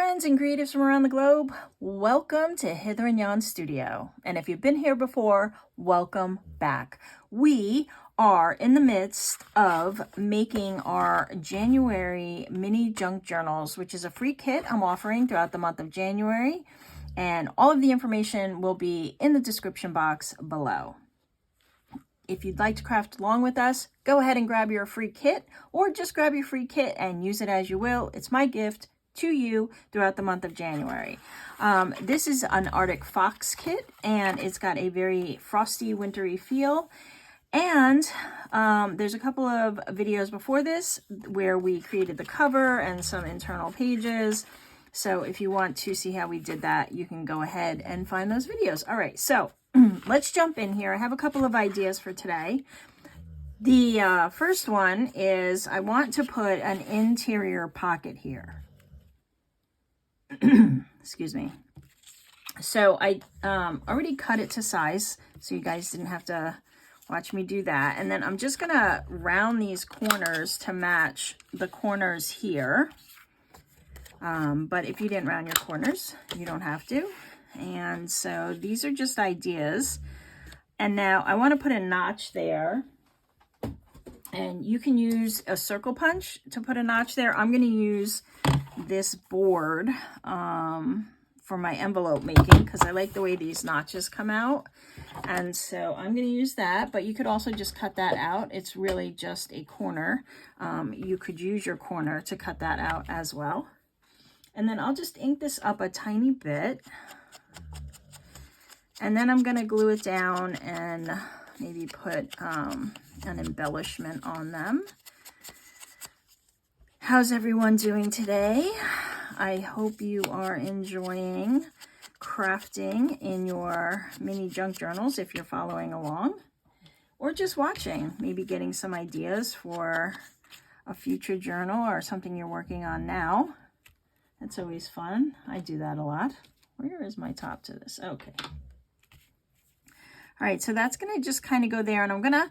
friends and creatives from around the globe. Welcome to Hither and Yon Studio. And if you've been here before, welcome back. We are in the midst of making our January mini junk journals, which is a free kit I'm offering throughout the month of January. And all of the information will be in the description box below. If you'd like to craft along with us, go ahead and grab your free kit, or just grab your free kit and use it as you will. It's my gift to you throughout the month of January. This is an Arctic Fox kit, and it's got a very frosty, wintry feel. And there's a couple of videos before this where we created the cover and some internal pages. So if you want to see how we did that, you can go ahead and find those videos. All right, so let's jump in here. I have a couple of ideas for today. The first one is I want to put an interior pocket here. Excuse me. So I already cut it to size, so you guys didn't have to watch me do that. And then I'm just gonna round these corners to match the corners here. But if you didn't round your corners, you don't have to. And so these are just ideas. And now I want to put a notch there. And you can use a circle punch to put a notch there. I'm going to use this board for my envelope making because I like the way these notches come out. And so I'm going to use that, but you could also just cut that out. It's really just a corner. You could use your corner to cut that out as well. And then I'll just ink this up a tiny bit. And then I'm going to glue it down and maybe put an embellishment on them. How's everyone doing today? I hope you are enjoying crafting in your mini junk journals if you're following along, or just watching, maybe getting some ideas for a future journal or something you're working on now. That's always fun. I do that a lot. Where is my top to this? Okay. All right, so that's going to just kind of go there, and I'm going to,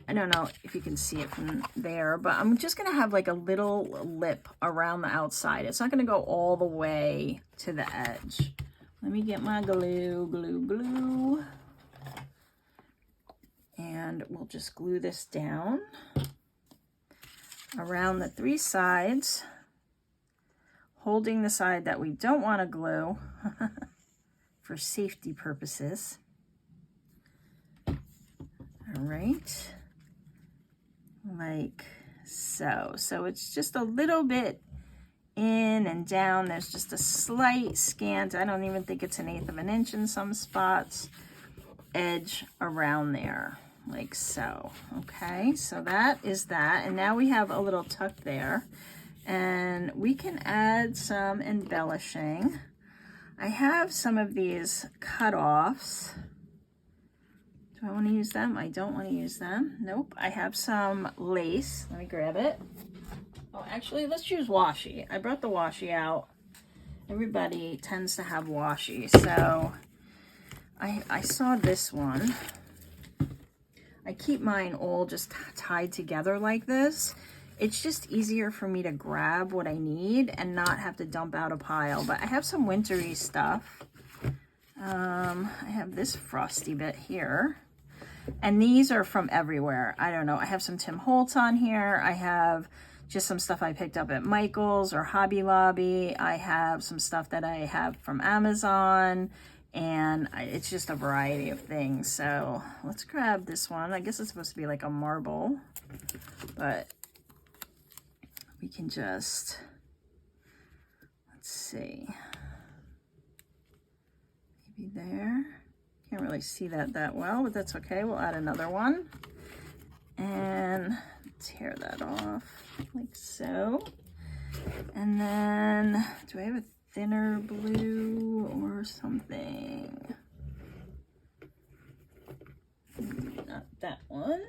I don't know if you can see it from there, but I'm just going to have like a little lip around the outside. It's not going to go all the way to the edge. Let me get my glue. And we'll just glue this down around the three sides, holding the side that we don't want to glue for safety purposes. All right, like so. So it's just a little bit in and down. There's just a slight scant, I don't even think it's 1/8 of an inch in some spots, edge around there, like so. Okay, so that is that. And now we have a little tuck there. And we can add some embellishing. I have some of these cut-offs. Do I want to use them? I don't want to use them. Nope. I have some lace. Let me grab it. Oh, actually, let's use washi. I brought the washi out. Everybody tends to have washi. So I saw this one. I keep mine all just tied together like this. It's just easier for me to grab what I need and not have to dump out a pile. But I have some wintry stuff. I have this frosty bit here. And these are from everywhere. I don't know. I have some Tim Holtz on here. I have just some stuff I picked up at Michael's or Hobby Lobby. I have some stuff that I have from Amazon. And it's just a variety of things. So let's grab this one. I guess it's supposed to be like a marble. But we can just, let's see, maybe there. Can't really see that well, but that's okay. We'll add another one and tear that off like so. And then, do I have a thinner blue or something? Not that one.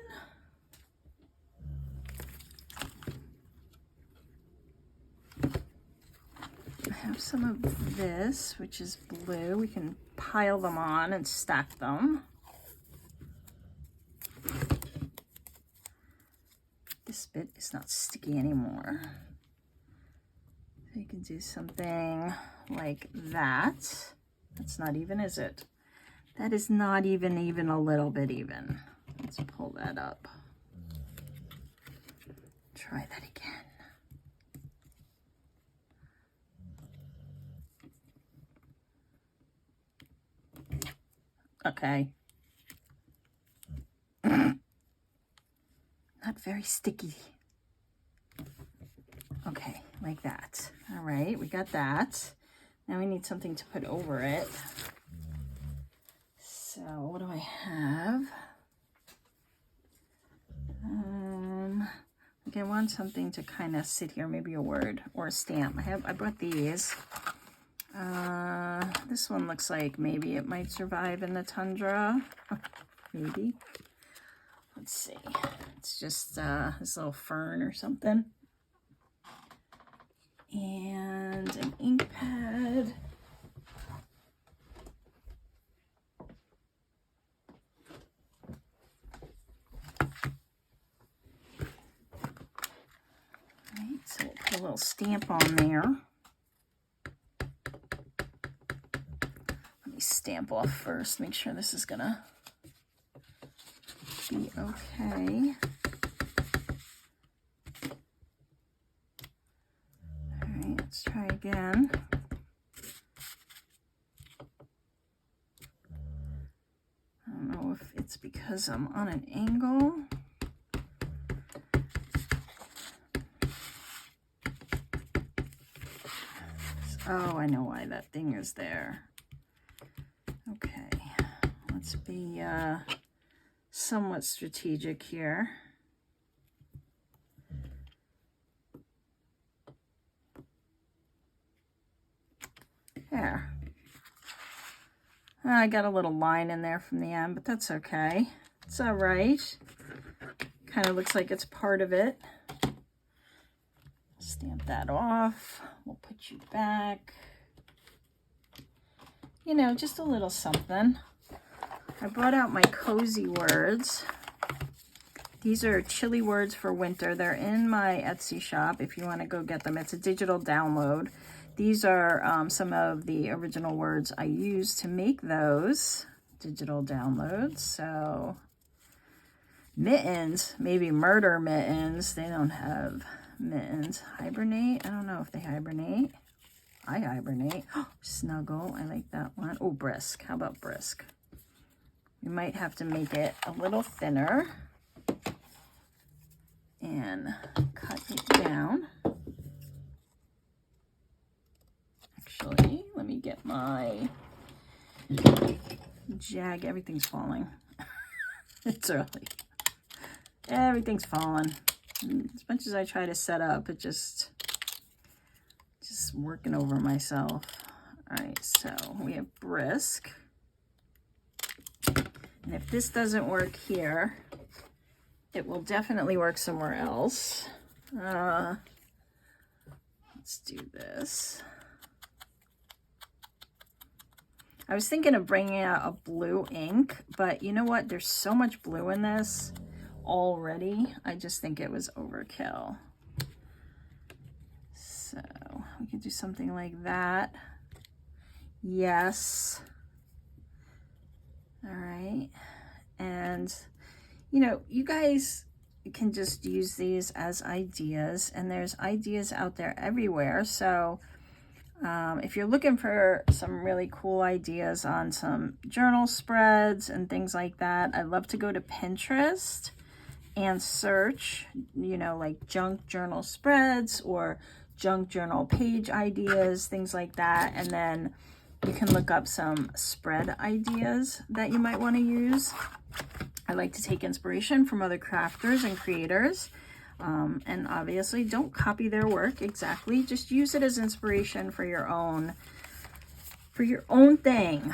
I have some of this, which is blue. We can pile them on and stack them. This bit is not sticky anymore. So you can do something like that. That's not even, is it? That is not even a little bit even. Let's pull that up. Try that again. Okay. Not very sticky. Okay, like that. All right, we got that. Now we need something to put over it. So what do I have? I want something to kind of sit here, maybe a word or a stamp. I brought these. This one looks like maybe it might survive in the tundra. Maybe. Let's see. It's just this little fern or something. And an ink pad. So we'll put a little stamp on there. Let me stamp off first, make sure this is gonna be okay. All right, let's try again. I don't know if it's because I'm on an angle. Oh, I know why that thing is there. Okay, let's be somewhat strategic here. There. I got a little line in there from the end, but that's okay. It's all right. Kind of looks like it's part of it. Stamp that off. We'll put you back. You know, just a little something. I brought out my cozy words. These are chilly words for winter. They're in my Etsy shop if you want to go get them. It's a digital download. These are some of the original words I used to make those digital downloads. So mittens, maybe murder mittens. They don't have mittens. Hibernate. I don't know if they hibernate. I hibernate. Oh, snuggle. I like that one. Oh, brisk. How about brisk? We might have to make it a little thinner and cut it down. Actually, let me get my jag. Everything's falling. It's early. Everything's falling. As much as I try to set up, it just working over myself. All right, so we have brisk. And if this doesn't work here, it will definitely work somewhere else. Let's do this. I was thinking of bringing out a blue ink, but you know what? There's so much blue in this already. I just think it was overkill. So we could do something like that. Yes. All right. And, you know, you guys can just use these as ideas, and there's ideas out there everywhere. So if you're looking for some really cool ideas on some journal spreads and things like that, I love to go to Pinterest and search, you know, like junk journal spreads or junk journal page ideas, things like that. And then you can look up some spread ideas that you might want to use. I like to take inspiration from other crafters and creators. And obviously don't copy their work exactly. Just use it as inspiration for your own thing.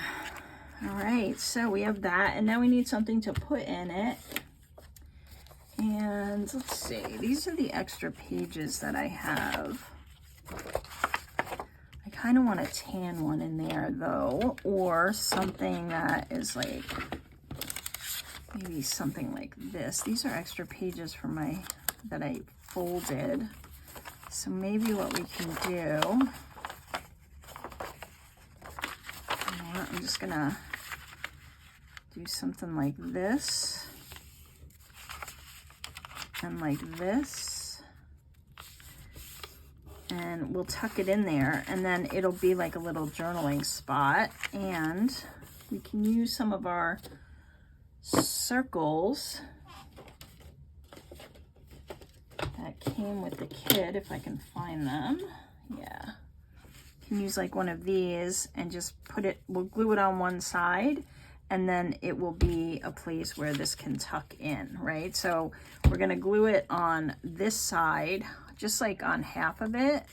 All right, so we have that, and now we need something to put in it. And let's see, these are the extra pages that I have. I kind of want a tan one in there though, or something that is like, maybe something like this. These are extra pages for that I folded. So maybe what we can do, you know what, I'm just gonna do something like this and like this, and we'll tuck it in there, and then it'll be like a little journaling spot. And we can use some of our circles that came with the kit, if I can find them. Yeah, you can use like one of these and just put it, we'll glue it on one side, and then it will be a place where this can tuck in, right? So we're gonna glue it on this side, just like on half of it,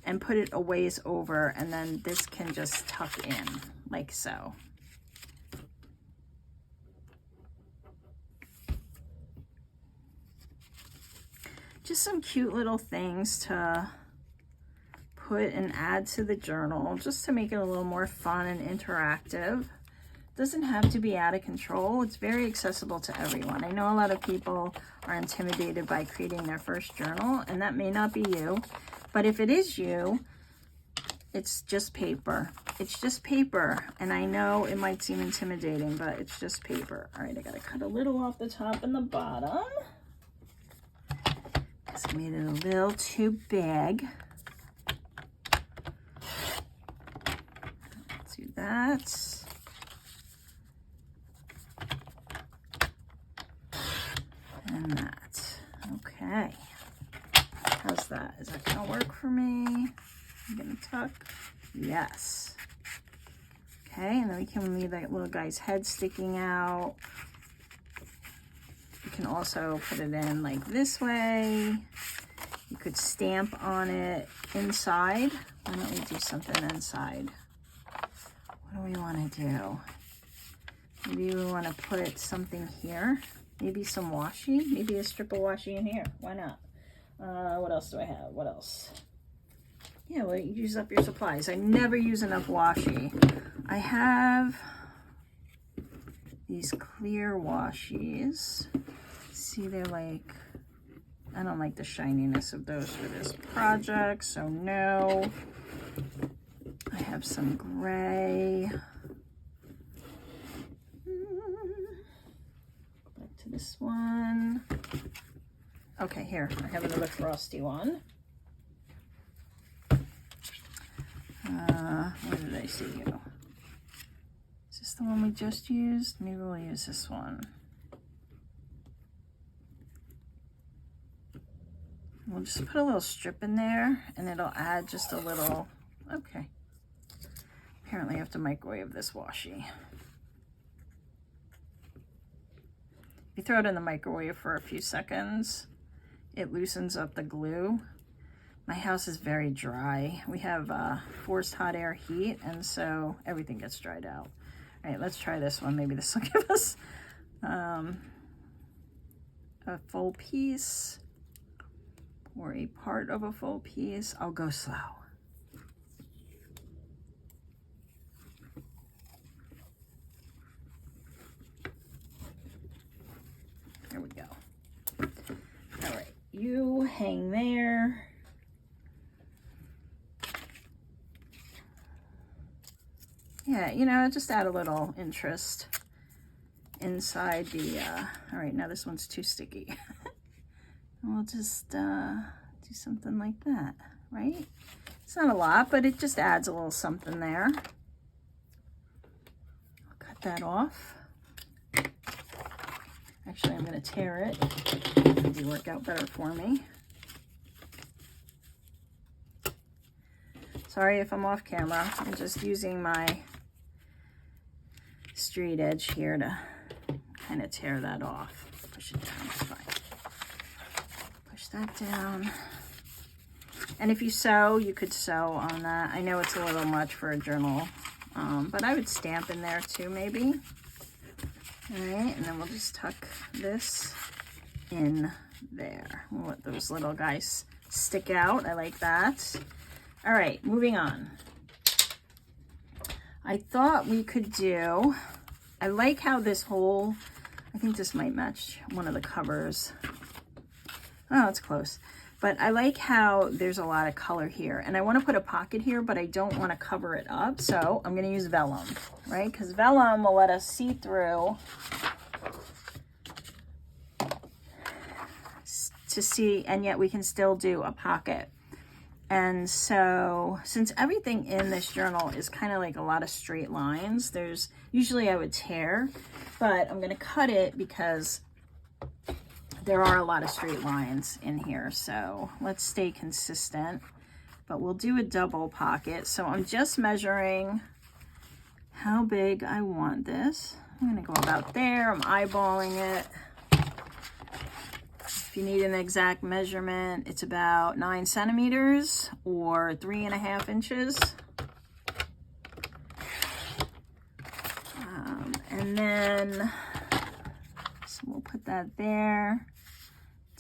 and put it a ways over, and then this can just tuck in like so. Just some cute little things to put and add to the journal, just to make it a little more fun and interactive. Doesn't have to be out of control. It's very accessible to everyone. I know a lot of people are intimidated by creating their first journal, and that may not be you, but if it is you, it's just paper. It's just paper, and I know it might seem intimidating, but it's just paper. All right, I gotta cut a little off the top and the bottom. I made it a little too big. Let's do that. And that. Okay. How's that? Is that gonna work for me? I'm gonna tuck. Yes. Okay, and then we can leave that little guy's head sticking out. You can also put it in like this way. You could stamp on it inside. Why don't we do something inside? What do we want to do? Maybe we want to put something here. Maybe some washi. Maybe a strip of washi in here. Why not? What else do I have? What else? Yeah, well, you use up your supplies. I never use enough washi. I have these clear washies. See, they're like, I don't like the shininess of those for this project, so no. I have some gray. Back to this one. Okay, here, I have another frosty one. Where did I see you? Is this the one we just used? Maybe we'll use this one. We'll just put a little strip in there, and it'll add just a little, okay. Apparently I have to microwave this washi. If you throw it in the microwave for a few seconds, it loosens up the glue. My house is very dry. We have forced hot air heat, and so everything gets dried out. All right, let's try this one. Maybe this will give us a full piece or a part of a full piece. I'll go slow. There we go. All right, you hang there. Yeah, you know, just add a little interest inside the, all right, now this one's too sticky. We'll just do something like that, right? It's not a lot, but it just adds a little something there. I'll cut that off. Actually, I'm going to tear it. It'll work out better for me. Sorry if I'm off camera. I'm just using my straight edge here to kind of tear that off. Push it down, it's fine. Push that down. And if you sew, you could sew on that. I know it's a little much for a journal, but I would stamp in there too, maybe. All right, and then we'll just tuck this in there. We'll let those little guys stick out. I like that. All right, moving on. I thought we could do, I like how this whole, I think this might match one of the covers. Oh, it's close. But I like how there's a lot of color here. And I want to put a pocket here, but I don't want to cover it up. So I'm going to use vellum, right? Because vellum will let us see through to see, and yet we can still do a pocket. And so since everything in this journal is kind of like a lot of straight lines, there's usually I would tear, but I'm going to cut it because there are a lot of straight lines in here. So let's stay consistent, but we'll do a double pocket. So I'm just measuring how big I want this. I'm going to go about there. I'm eyeballing it. If you need an exact measurement, it's about 9 centimeters or 3.5 inches. And then, so we'll put that there,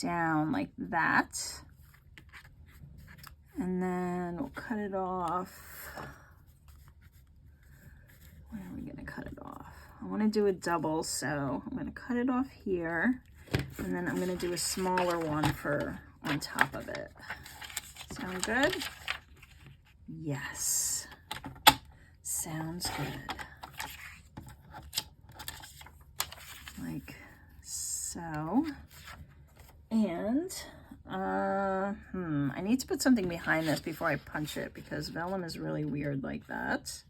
down like that. And then we'll cut it off. Where are we going to cut it off? I want to do a double, so I'm going to cut it off here. And then I'm going to do a smaller one for on top of it. Sound good? Yes. Sounds good. Like so. And I need to put something behind this before I punch it because vellum is really weird like that.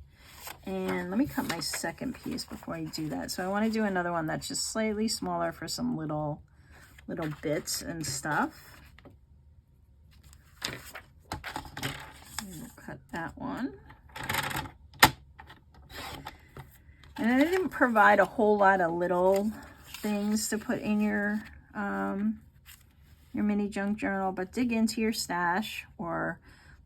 And let me cut my second piece before I do that. So I want to do another one that's just slightly smaller for some little bits and stuff. We'll cut that one. And I didn't provide a whole lot of little things to put in your mini junk journal, but dig into your stash or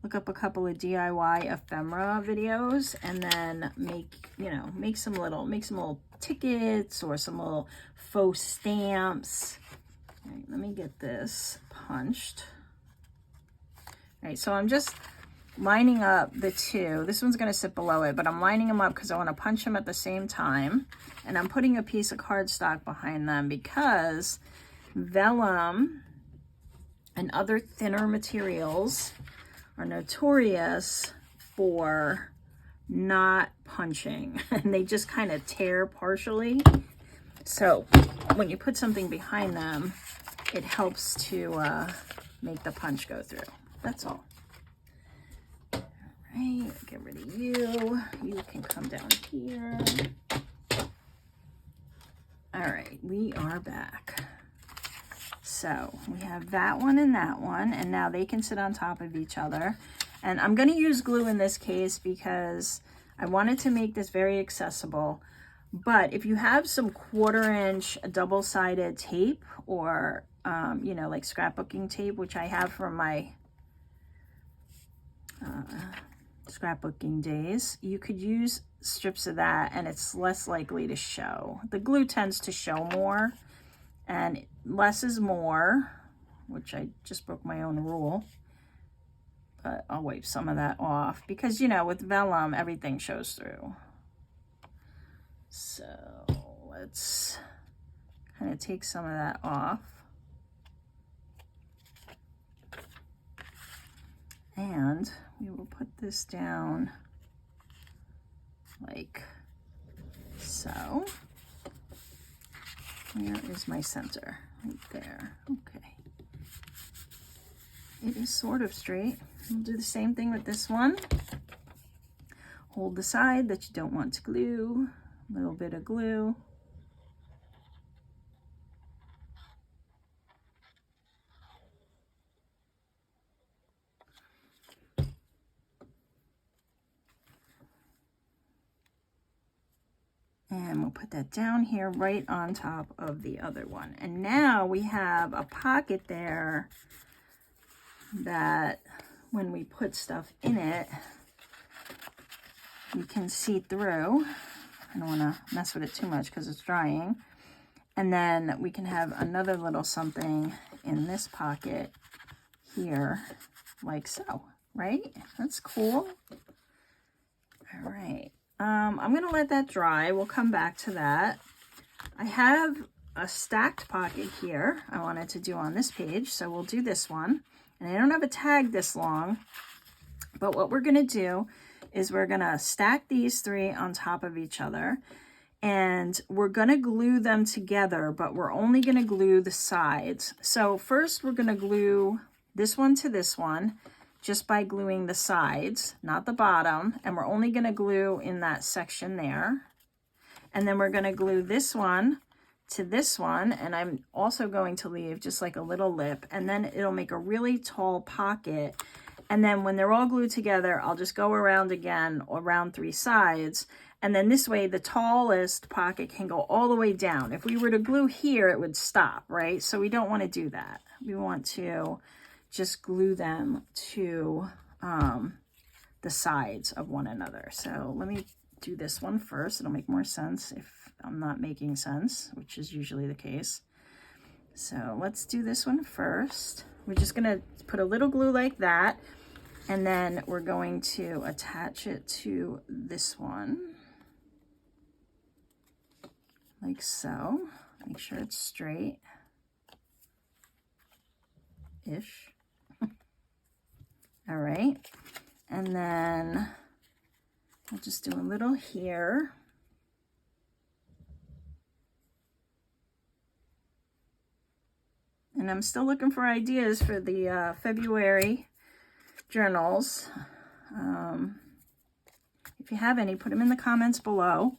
look up a couple of DIY ephemera videos and then make some little tickets or some little faux stamps. All right, let me get this punched. All right, so I'm just lining up the two. This one's going to sit below it, but I'm lining them up because I want to punch them at the same time. And I'm putting a piece of cardstock behind them because vellum and other thinner materials are notorious for not punching. And they just kind of tear partially. So when you put something behind them, it helps to make the punch go through. That's all. All right, get rid of you. You can come down here. All right, we are back. So we have that one, and now they can sit on top of each other. And I'm going to use glue in this case because I wanted to make this very accessible. But if you have some 1/4-inch double-sided tape or, like scrapbooking tape, which I have from my scrapbooking days, you could use strips of that and it's less likely to show. The glue tends to show more and less is more, which I just broke my own rule. But I'll wipe some of that off because, with vellum, everything shows through. So let's kind of take some of that off. And we will put this down like so. Where is my center? Right there. Okay. It is sort of straight. We'll do the same thing with this one. Hold the side that you don't want to glue. A little bit of glue. And we'll put that down here right on top of the other one. And now we have a pocket there that when we put stuff in it, you can see through. I don't want to mess with it too much because it's drying. And then we can have another little something in this pocket here, like so, right? That's cool. All right. I'm going to let that dry. We'll come back to that. I have a stacked pocket here I wanted to do on this page, so we'll do this one. And I don't have a tag this long, but what we're gonna do is we're gonna stack these 3 on top of each other, and we're gonna glue them together, but we're only gonna glue the sides. So first we're gonna glue this one to this one, just by gluing the sides, not the bottom, and we're only gonna glue in that section there. And then we're gonna glue this one to this one, and I'm also going to leave just like a little lip, and then it'll make a really tall pocket. And then when they're all glued together, I'll just go around again, around 3 sides, and then this way the tallest pocket can go all the way down. If we were to glue here, it would stop, right? So we don't want to do that. We want to just glue them to the sides of one another. So let me do this one first. It'll make more sense if I'm not making sense, which is usually the case. So let's do this one first. We're just gonna put a little glue like that, and then we're going to attach it to this one, like so. Make sure it's straight-ish. All right, and then I'll just do a little here. And I'm still looking for ideas for the February journals. If you have any, put them in the comments below.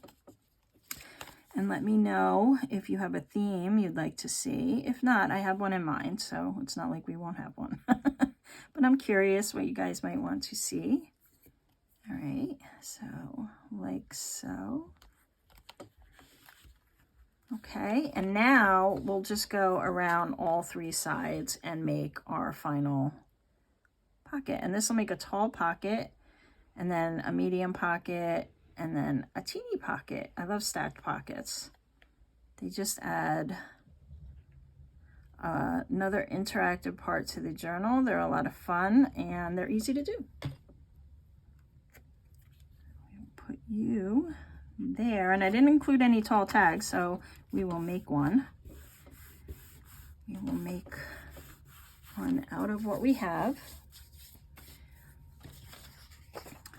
And let me know if you have a theme you'd like to see. If not, I have one in mind, so it's not like we won't have one. But I'm curious what you guys might want to see. All right, so like so. Okay, and now we'll just go around all 3 sides and make our final pocket. And this will make a tall pocket, and then a medium pocket, and then a teeny pocket. I love stacked pockets. They just add another interactive part to the journal. They're a lot of fun, and they're easy to do. Put you there, and I didn't include any tall tags, so we will make one. We will make one out of what we have.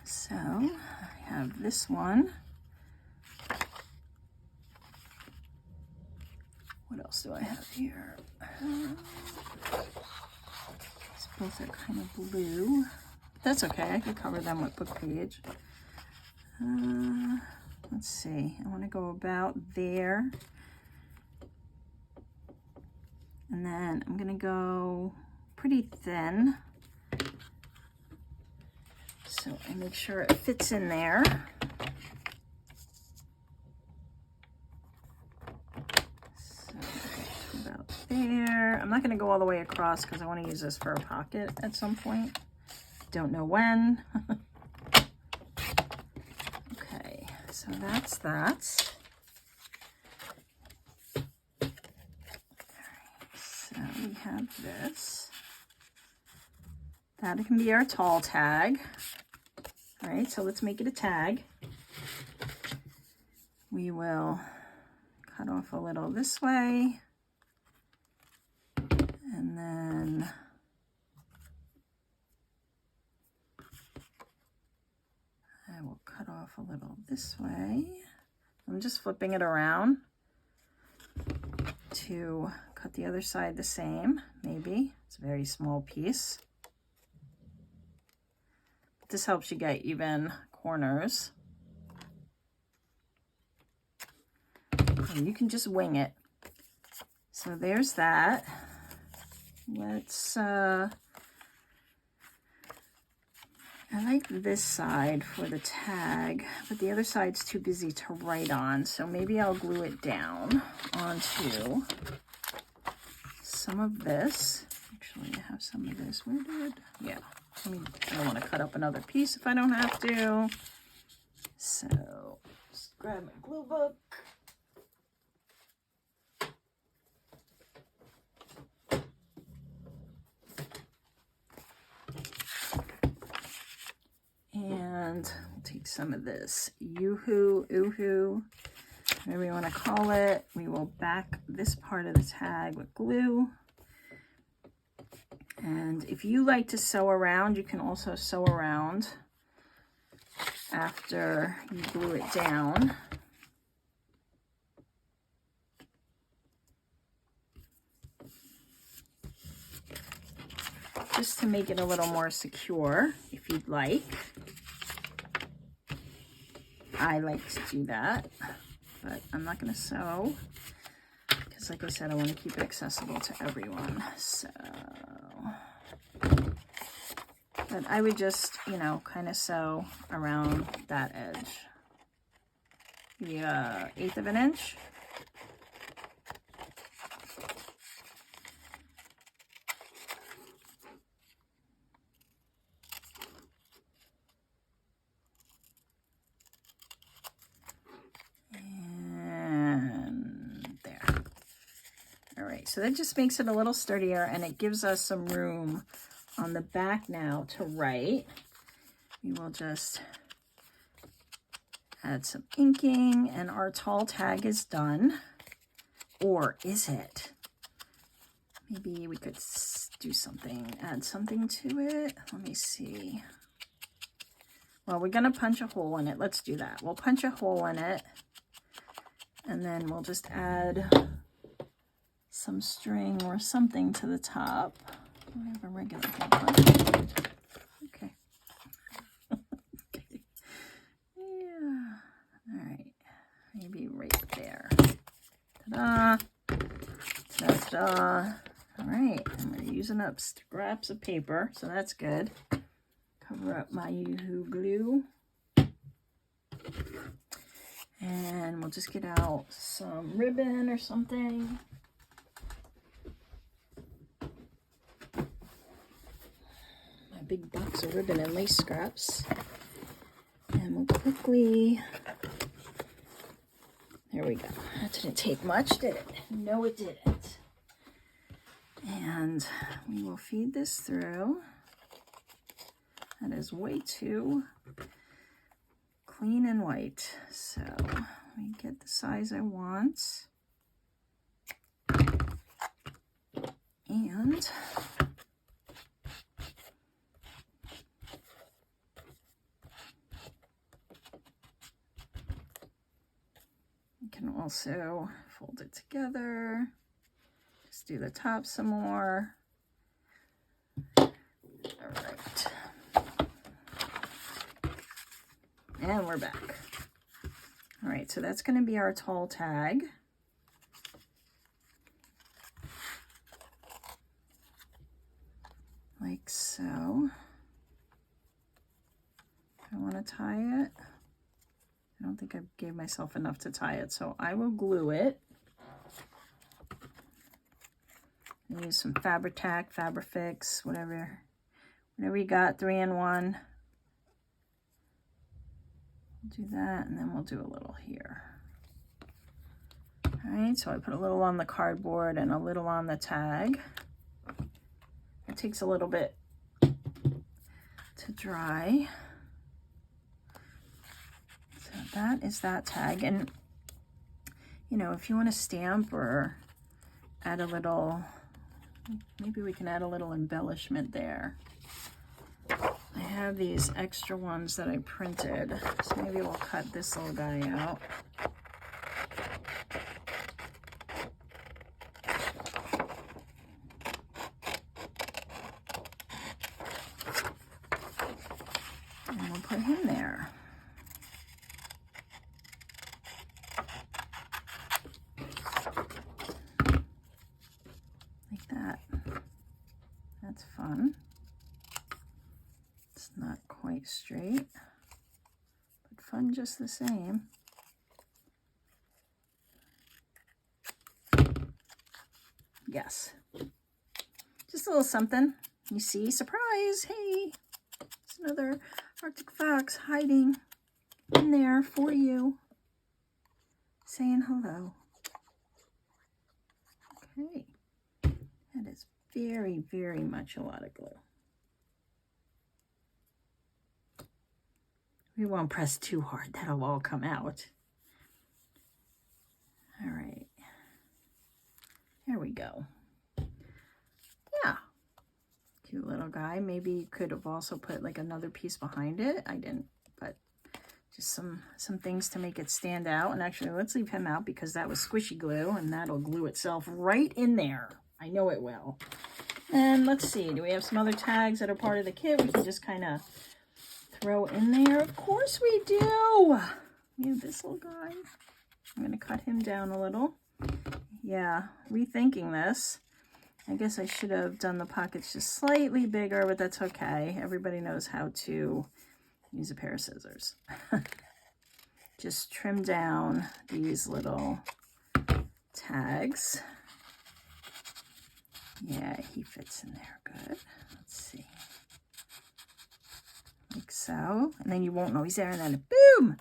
So I have this one. What else do I have here? These both are kind of blue. That's okay, I can cover them with book page. Let's see, I want to go about there. And then I'm going to go pretty thin, so I make sure it fits in there. So about there. I'm not going to go all the way across because I want to use this for a pocket at some point. Don't know when. Okay, so that's that. So we have this. That can be our tall tag. All right, so let's make it a tag. We will cut off a little this way, and then I will cut off a little this way. I'm just flipping it around to cut the other side the same, maybe. It's a very small piece. This helps you get even corners. And you can just wing it. So there's that. Let's, I like this side for the tag, but the other side's too busy to write on. So maybe I'll glue it down onto some of this. Actually, I have some of this. Where did? Yeah. I don't want to cut up another piece if I don't have to. So just grab my glue book. And we'll take some of this yoo-hoo, ooh-hoo, whatever you want to call it. We will back this part of the tag with glue. And if you like to sew around, you can also sew around after you glue it down. Just to make it a little more secure, if you'd like. I like to do that, but I'm not going to sew because, like I said, I want to keep it accessible to everyone. So, but I would just, you know, kind of sew around that edge. Maybe an 1/8 of an inch. So that just makes it a little sturdier, and it gives us some room on the back now to write. We will just add some inking, and our tall tag is done. Or is it? Maybe we could do something, add something to it. Let me see. Well, we're going to punch a hole in it. Let's do that. We'll punch a hole in it, and then we'll just add some string or something to the top. I have a regular hole punch. Okay. Okay. Yeah. All right. Maybe right there. Ta-da. Ta-da. All right. And we're using up scraps of paper, so that's good. Cover up my Yoo-hoo glue. And we'll just get out some ribbon or something. Big box of ribbon and lace scraps, and we'll quickly, there we go. That didn't take much, did it? No, it didn't. And we will feed this through. That is way too clean and white, so let me get the size I want. And can also fold it together. Just do the top some more. All right. And we're back. All right, so that's going to be our tall tag. Like so. I want to tie it. I don't think I gave myself enough to tie it, so I will glue it. And use some Fabri-Tac, Fabri-Fix, whatever you got, 3-in-1. Do that, and then we'll do a little here. All right, so I put a little on the cardboard and a little on the tag. It takes a little bit to dry. That is that tag. And you know, if you want to stamp or add a little, maybe we can add a little embellishment there. I have these extra ones that I printed, so maybe we'll cut this little guy out. And we'll put him there. That's fun. It's not quite straight, but fun just the same. Yes. Just a little something. You see, surprise, hey, it's another Arctic fox hiding in there for you, saying hello. Okay, that is very, very much a lot of glue. We won't press too hard, that'll all come out. All right, there we go. Yeah, Cute little guy. Maybe you could have also put like another piece behind it. I didn't, but just some things to make it stand out. And actually, let's leave him out because that was squishy glue, and that'll glue itself right in there. I know it will. And let's see, do we have some other tags that are part of the kit we can just kind of throw in there? Of course we do. We have this little guy. I'm going to cut him down a little. Yeah, rethinking this. I guess I should have done the pockets just slightly bigger, but that's okay. Everybody knows how to use a pair of scissors. Just trim down these little tags. Yeah, he fits in there good. Let's see. Like so. And then you won't know he's there, and then boom!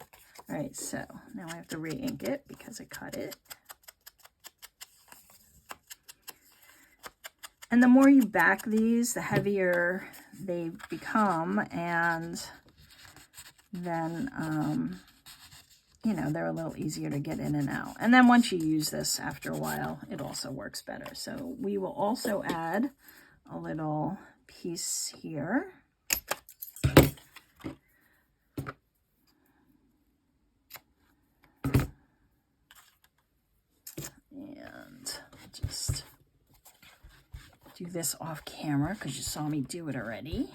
All right, so now I have to re-ink it because I cut it. And the more you back these, the heavier they become, and then, you know, they're a little easier to get in and out. And then once you use this after a while, it also works better. So we will also add a little piece here. And just do this off camera because you saw me do it already.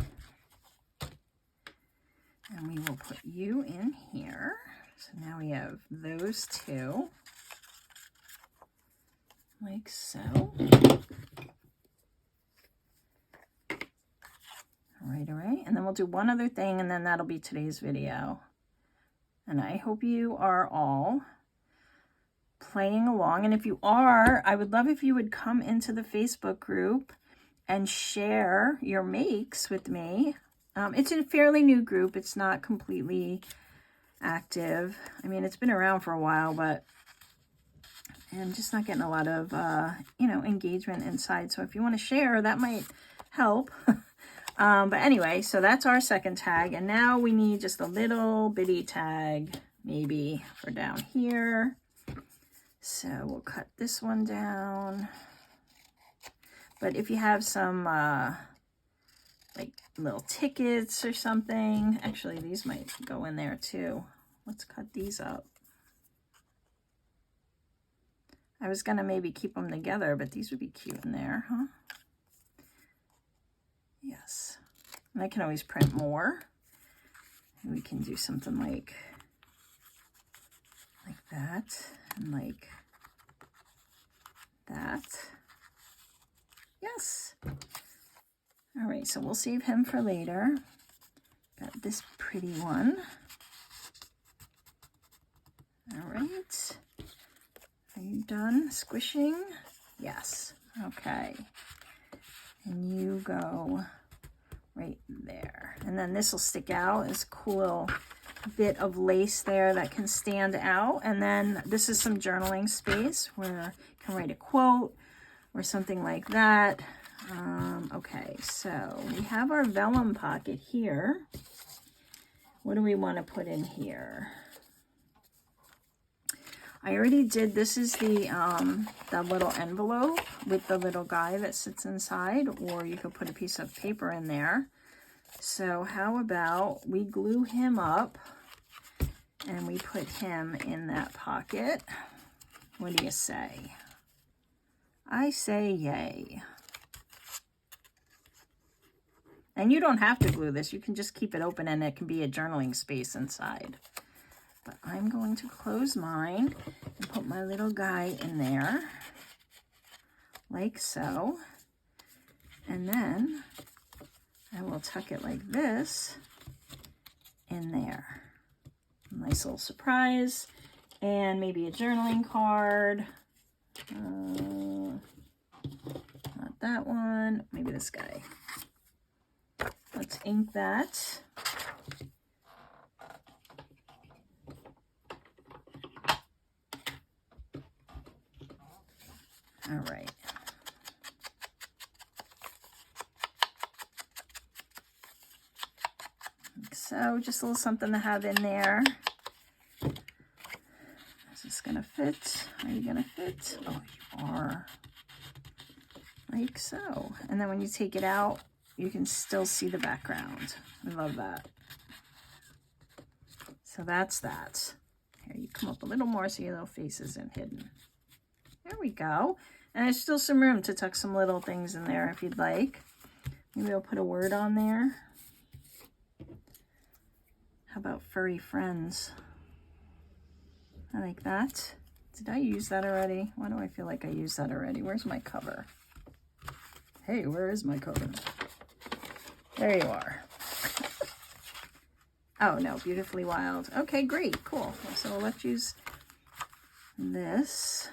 And we will put you in here. So now we have those two, like so. All right. And then we'll do one other thing, and then that'll be today's video. And I hope you are all playing along. And if you are, I would love if you would come into the Facebook group and share your makes with me. It's a fairly new group. It's not completely active. I mean, it's been around for a while, but I'm just not getting a lot of, you know, engagement inside. So if you want to share, that might help. But anyway, so that's our second tag. And now we need just a little bitty tag, maybe for down here. So we'll cut this one down. But if you have some, like little tickets or something, actually these might go in there too. Let's cut these up. I was gonna maybe keep them together, but these would be cute in there, huh? Yes. And I can always print more. And we can do something like that and like that. Yes. All right, so we'll save him for later. Got this pretty one. All right. Are you done squishing? Yes. Okay. And you go right there. And then this will stick out. It's a cool little bit of lace there that can stand out. And then this is some journaling space where you can write a quote or something like that. Okay, so we have our vellum pocket here. What do we want to put in here? I already did, this is the little envelope with the little guy that sits inside, or you could put a piece of paper in there. So how about we glue him up and we put him in that pocket? What do you say? I say yay. And you don't have to glue this. You can just keep it open and it can be a journaling space inside. But I'm going to close mine and put my little guy in there, like so. And then I will tuck it like this in there. Nice little surprise. And maybe a journaling card. Not that one. Maybe this guy. Let's ink that. All right. So just a little something to have in there. Is this gonna fit? Are you gonna fit? Oh, you are. Like so. And then when you take it out, you can still see the background. I love that. So that's that. Here, you come up a little more so your little face isn't hidden. There we go. And there's still some room to tuck some little things in there if you'd like. Maybe I'll put a word on there. How about furry friends? I like that. Did I use that already? Why do I feel like I used that already? Where's my cover? Hey, where is my cover? There you are. Oh, no, Beautifully Wild. Okay, great, cool. So let's use this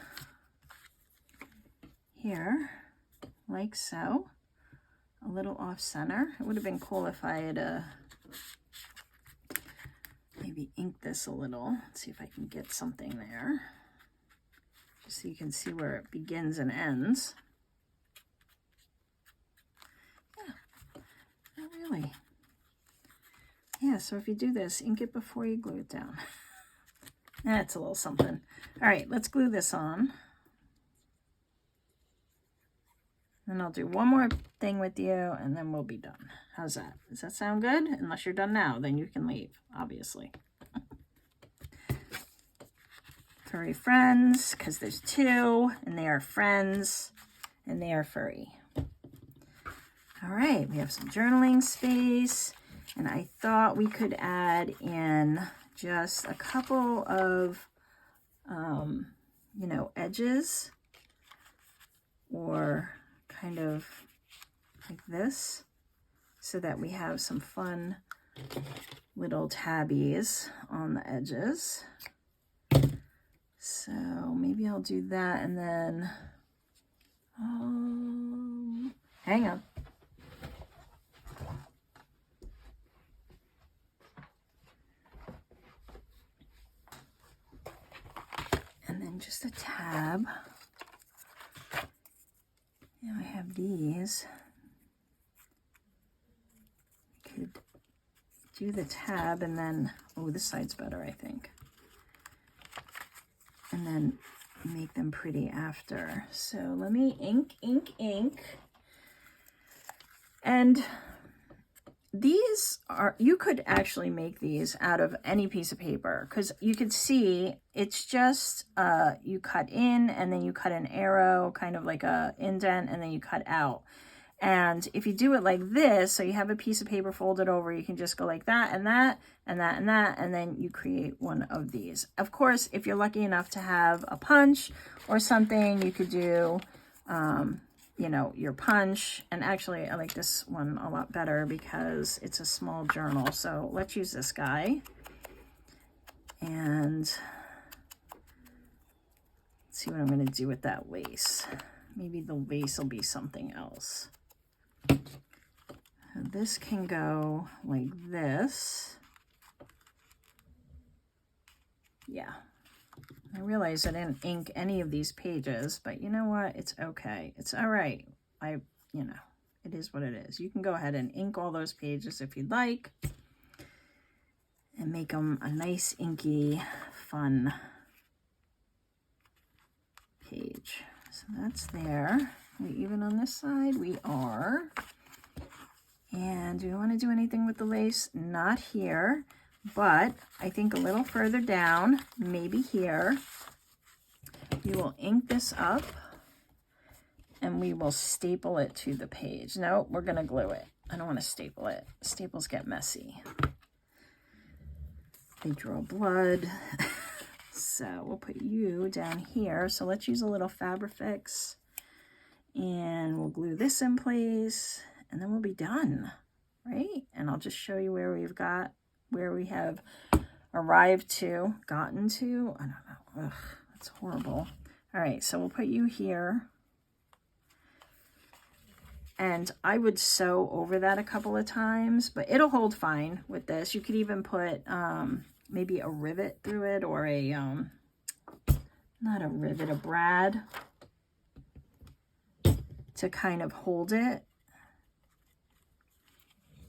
here, like so. A little off center. It would have been cool if I had maybe ink this a little. Let's see if I can get something there. Just so you can see where it begins and ends. Yeah, not really. Yeah, so if you do this, ink it before you glue it down. That's a little something. All right, let's glue this on. And I'll do one more thing with you, and then we'll be done. How's that? Does that sound good? Unless you're done now, then you can leave, obviously. Furry friends, because there's two, and they are friends, and they are furry. All right, we have some journaling space, and I thought we could add in just a couple of, you know, edges, or kind of like this, so that we have some fun little tabbies on the edges. So maybe I'll do that, and then hang on. And then just a tab. Now I have these. Could do the tab and then, oh, this side's better, I think. And then make them pretty after. So let me ink. And these are, you could actually make these out of any piece of paper, because you could see it's just, you cut in and then you cut an arrow, kind of like a indent, and then you cut out. And if you do it like this, so you have a piece of paper folded over, you can just go like that and that and that and that, and then you create one of these. Of course, if you're lucky enough to have a punch or something, you could do, you know, your punch. And actually, I like this one a lot better because it's a small journal. So let's use this guy. And let's see what I'm going to do with that lace. Maybe the lace will be something else. This can go like this. Yeah. I realize I didn't ink any of these pages, but you know what? It's okay. It's all right. You know, it is what it is. You can go ahead and ink all those pages if you'd like and make them a nice, inky, fun page. So that's there. Are we even on this side? We are. And do we want to do anything with the lace? Not here, but I think a little further down, maybe here, we will ink this up and we will staple it to the page. No, we're going to glue it. I don't want to staple it. Staples get messy. They draw blood. So we'll put you down here. So let's use a little Fabrifix and we'll glue this in place and then we'll be done, right? And I'll just show you where we have arrived to, gotten to. I don't know. Ugh, that's horrible. All right, so we'll put you here. And I would sew over that a couple of times, but it'll hold fine with this. You could even put maybe a rivet through it, or a, not a rivet, a brad to kind of hold it.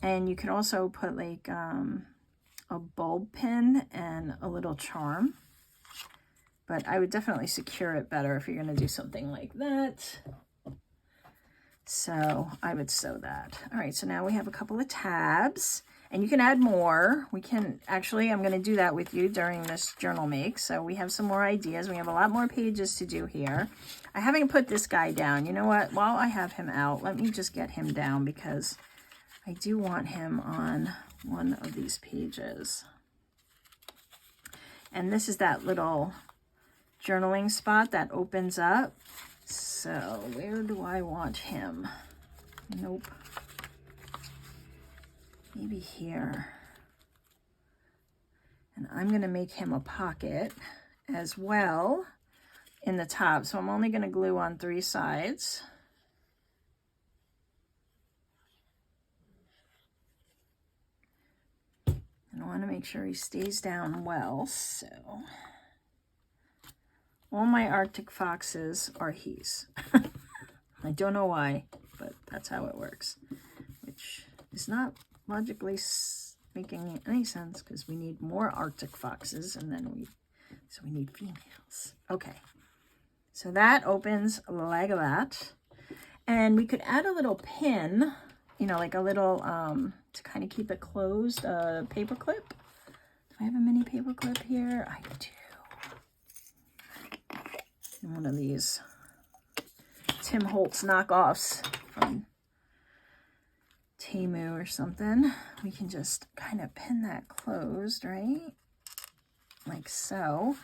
And you could also put like a bulb pin and a little charm. But I would definitely secure it better if you're going to do something like that. So I would sew that. All right, so now we have a couple of tabs, and you can add more. We can, actually, I'm gonna do that with you during this journal make. So we have some more ideas. We have a lot more pages to do here. I haven't put this guy down. You know what, while I have him out, let me just get him down because I do want him on one of these pages. And this is that little journaling spot that opens up. So where do I want him? Nope. Maybe here. And I'm going to make him a pocket as well in the top. So I'm only going to glue on 3 sides. And I want to make sure he stays down well. So all my Arctic foxes are he's. I don't know why, but that's how it works, which is not logically making any sense because we need more Arctic foxes, and then we need females. Okay, so that opens like that, and we could add a little pin, you know, like a little to kind of keep it closed, paper clip. Do I have a mini paper clip here? I do. One of these Tim Holtz knockoffs from Temu or something. We can just kind of pin that closed, right? Like so.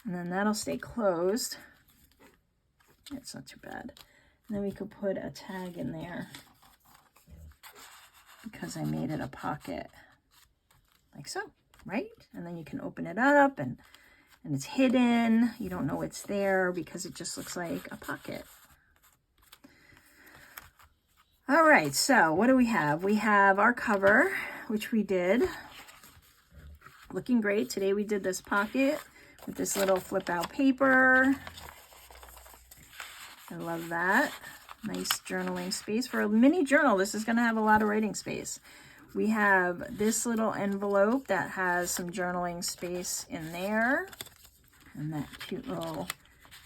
And then that'll stay closed. It's not too bad. And then we could put a tag in there because I made it a pocket. Like so, right? And then you can open it up and it's hidden. You don't know it's there because it just looks like a pocket. All right, so what do we have? We have our cover, which we did. Looking great. Today we did this pocket with this little flip out paper. I love that. Nice journaling space. For a mini journal, this is gonna have a lot of writing space. We have this little envelope that has some journaling space in there. And that cute little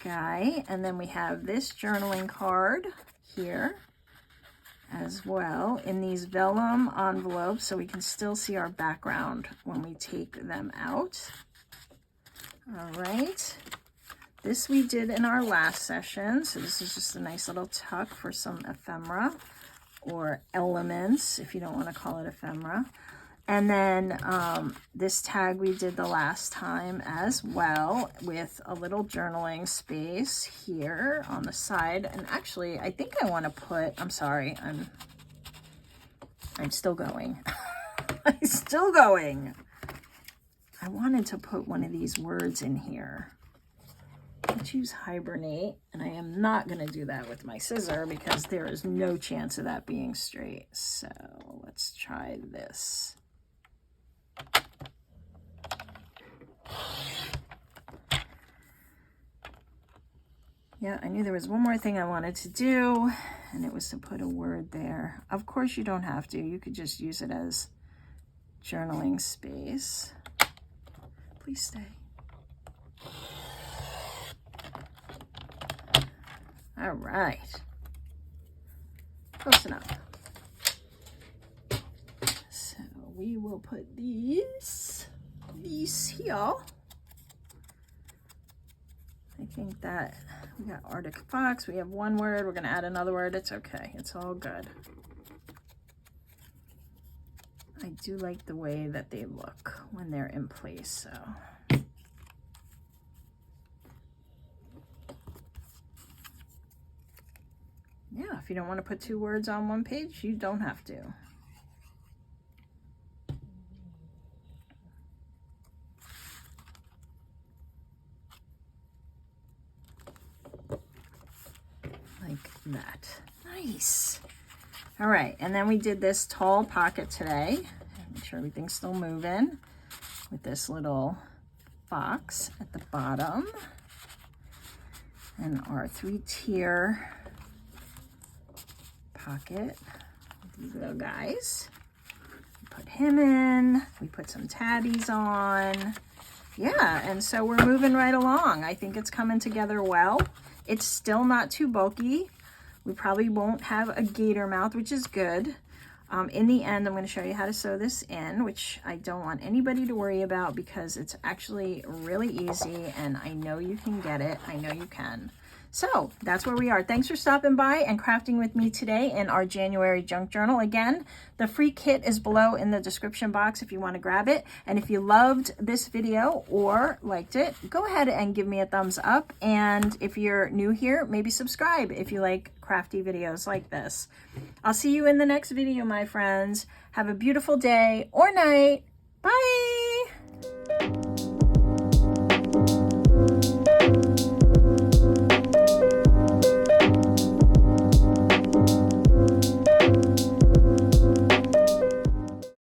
guy. And then we have this journaling card here as well in these vellum envelopes, so we can still see our background when we take them out. All right. This we did in our last session. So this is just a nice little tuck for some ephemera or elements, if you don't want to call it ephemera. And then this tag we did the last time as well with a little journaling space here on the side. And actually, I think I want to put, I'm sorry, I'm still going. I'm still going. I wanted to put one of these words in here. I choose hibernate, and I am not going to do that with my scissor because there is no chance of that being straight. So let's try this. Yeah, I knew there was one more thing I wanted to do, and it was to put a word there. Of course, you don't have to. You could just use it as journaling space. Please stay. All right. Close enough. So we will put these here. I think that we got Arctic Fox. We have one word. We're going to add another word. It's okay. It's all good. I do like the way that they look when they're in place. So yeah, if you don't want to put 2 words on one page, you don't have to. Like that. Nice. All right, and then we did this tall pocket today. Make sure everything's still moving with this little box at the bottom. And our 3-tier pocket with these little guys. We put him in. We put some tabbies on. Yeah, and so we're moving right along. I think it's coming together well. It's still not too bulky. We probably won't have a gator mouth, which is good. In the end, I'm going to show you how to sew this in, which I don't want anybody to worry about because it's actually really easy and I know you can get it. I know you can. So that's where we are. Thanks for stopping by and crafting with me today in our January junk journal. Again, the free kit is below in the description box if you want to grab it. And if you loved this video or liked it, go ahead and give me a thumbs up. And if you're new here, maybe subscribe if you like crafty videos like this. I'll see you in the next video, my friends. Have a beautiful day or night. Bye.